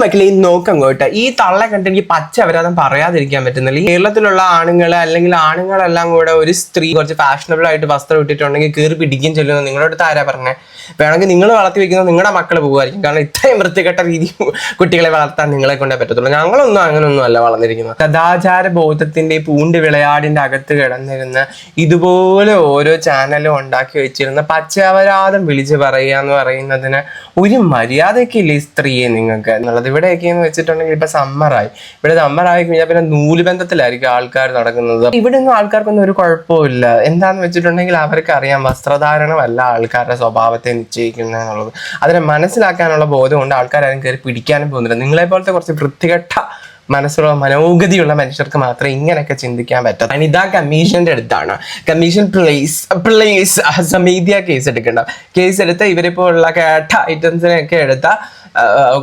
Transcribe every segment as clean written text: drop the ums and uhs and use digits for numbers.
മക്കളെ നോക്കങ്ങോട്ട് ഈ തള്ള കണ്ട് എനിക്ക് പച്ച അപരാധം പറയാതിരിക്കാൻ പറ്റുന്നില്ല. ഈ കേരളത്തിലുള്ള ആണുങ്ങള് അല്ലെങ്കിൽ ആണുങ്ങളെല്ലാം കൂടെ ഒരു സ്ത്രീ കുറച്ച് ഫാഷനബിൾ ആയിട്ട് വസ്ത്രം ഇട്ടിട്ടുണ്ടെങ്കിൽ കീറി പിടിക്കും ചെല്ലുന്നു. നിങ്ങളുടെ അടുത്ത് ആരാ പറഞ്ഞേ? വേണമെങ്കിൽ നിങ്ങൾ വളർത്തി വെക്കുന്നത് നിങ്ങളുടെ മക്കൾ പോകുമായിരിക്കും. കാരണം ഇത്രയും വൃത്തികെട്ട രീതി കുട്ടികളെ വളർത്താൻ നിങ്ങളെ കൊണ്ടേ പറ്റത്തുള്ളൂ. ഞങ്ങളൊന്നും അങ്ങനൊന്നും അല്ല വളർന്നിരിക്കുന്നത്. സദാചാര ബോധത്തിന്റെ പൂണ്ട് വിളയാടിന്റെ അകത്ത് കിടന്നിരുന്ന് ഇതുപോലെ ഓരോ ചാനലും ഉണ്ടാക്കി വെച്ചിരുന്ന പച്ചഅപരാധം വിളിച്ച് പറയുക എന്ന് പറയുന്നതിന് ഒരു മര്യാദയ്ക്കില്ല ഈ സ്ത്രീയെ നിങ്ങൾക്ക് എന്നുള്ളത്. ഇവിടെയൊക്കെയെന്ന് വെച്ചിട്ടുണ്ടെങ്കിൽ ഇപ്പൊ സമ്മറായി, ഇവിടെ സമ്മറായി കഴിഞ്ഞാൽ പിന്നെ നൂലുബന്ധത്തിലായിരിക്കും ആൾക്കാർ നടക്കുന്നത്. ഇവിടെ ഒന്നും ആൾക്കാർക്കൊന്നും ഒരു കുഴപ്പമില്ല. എന്താന്ന് വെച്ചിട്ടുണ്ടെങ്കിൽ അവർക്ക് അറിയാം വസ്ത്രധാരണമല്ല ആൾക്കാരുടെ സ്വഭാവത്തെ നിശ്ചയിക്കുന്നത് എന്നുള്ളത്. അതിനെ മനസ്സിലാക്കാനുള്ള ബോധം കൊണ്ട് ആൾക്കാരും കയറി പിടിക്കാനും പോകുന്നില്ല. നിങ്ങളെ പോലത്തെ കുറച്ച് വൃത്തികെട്ട മനസ്സുള്ള മനോഗതിയുള്ള മനുഷ്യർക്ക് മാത്രമേ ഇങ്ങനെയൊക്കെ ചിന്തിക്കാൻ പറ്റൂ. ഇതാ കമ്മീഷന്റെ അടുത്താണ്. കമ്മീഷൻ പ്ലേസ് സമീതിയ കേസ് എടുക്കേണ്ട. കേസ് എടുത്ത ഇവരിപ്പോൾ ഉള്ള കേട്ട ഐറ്റംസിനെയൊക്കെ എടുത്ത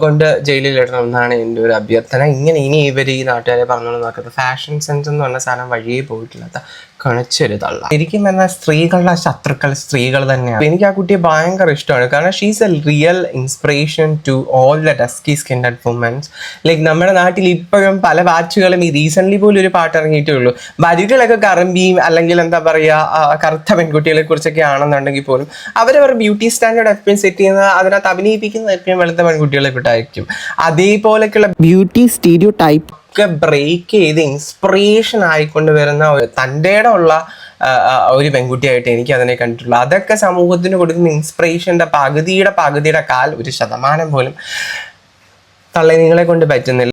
കൊണ്ട് ജയിലിൽ ഇടണം എന്നാണ് എൻ്റെ ഒരു അഭ്യർത്ഥന. ഇങ്ങനെ ഇനി ഇവർ ഈ നാട്ടുകാരെ പറഞ്ഞോളൂ നോക്കുന്നത്. ഫാഷൻ സെൻസ് എന്ന് പറഞ്ഞ സാധനം വഴിയേ പോയിട്ടില്ലാത്ത കണിച്ചൊരു തള്ള. ശരിക്കും പറഞ്ഞാൽ സ്ത്രീകളുടെ ശത്രുക്കൾ സ്ത്രീകൾ തന്നെയാണ്. എനിക്ക് ആ കുട്ടിയെ ഭയങ്കര ഇഷ്ടമാണ്. കാരണം she's a real inspiration to all the dusky skinned womans. Like നമ്മുടെ നാട്ടിൽ ഇപ്പോഴും പല ബാച്ചുകളും ഈ റീസെന്റ് പോലും ഒരു പാട്ട് ഇറങ്ങിയിട്ടേ ഉള്ളൂ. വരികളൊക്കെ കറമ്പിയും അല്ലെങ്കിൽ എന്താ പറയുക കറുത്ത പെൺകുട്ടികളെ കുറിച്ചൊക്കെ ആണെന്നുണ്ടെങ്കിൽ പോലും അവരവർ ബ്യൂട്ടി സ്റ്റാൻഡേർഡ് എപ്പോഴും സെറ്റ് ചെയ്യുന്നത് അതിനകത്ത് അഭിനയിപ്പിക്കുന്നത് എപ്പോഴും വെളുത്ത പെൺകുട്ടികളെ കൂട്ടായിരിക്കും. അതേപോലെയൊക്കെയുള്ള ബ്യൂട്ടി സ്റ്റീരിയോ ടൈപ്പ് ഒക്കെ ബ്രേക്ക് ചെയ്ത് ഇൻസ്പിറേഷൻ ആയിക്കൊണ്ട് വരുന്ന തൻ്റെ ഉള്ള ഒരു പെൺകുട്ടിയായിട്ട് എനിക്ക് അതിനെ കണ്ടിട്ടുള്ളൂ. അതൊക്കെ സമൂഹത്തിന് കൊടുക്കുന്ന ഇൻസ്പിറേഷൻ്റെ പകുതിയുടെ 1% പോലും തള്ളെ നിങ്ങളെ കൊണ്ട് പറ്റുന്നില്ല.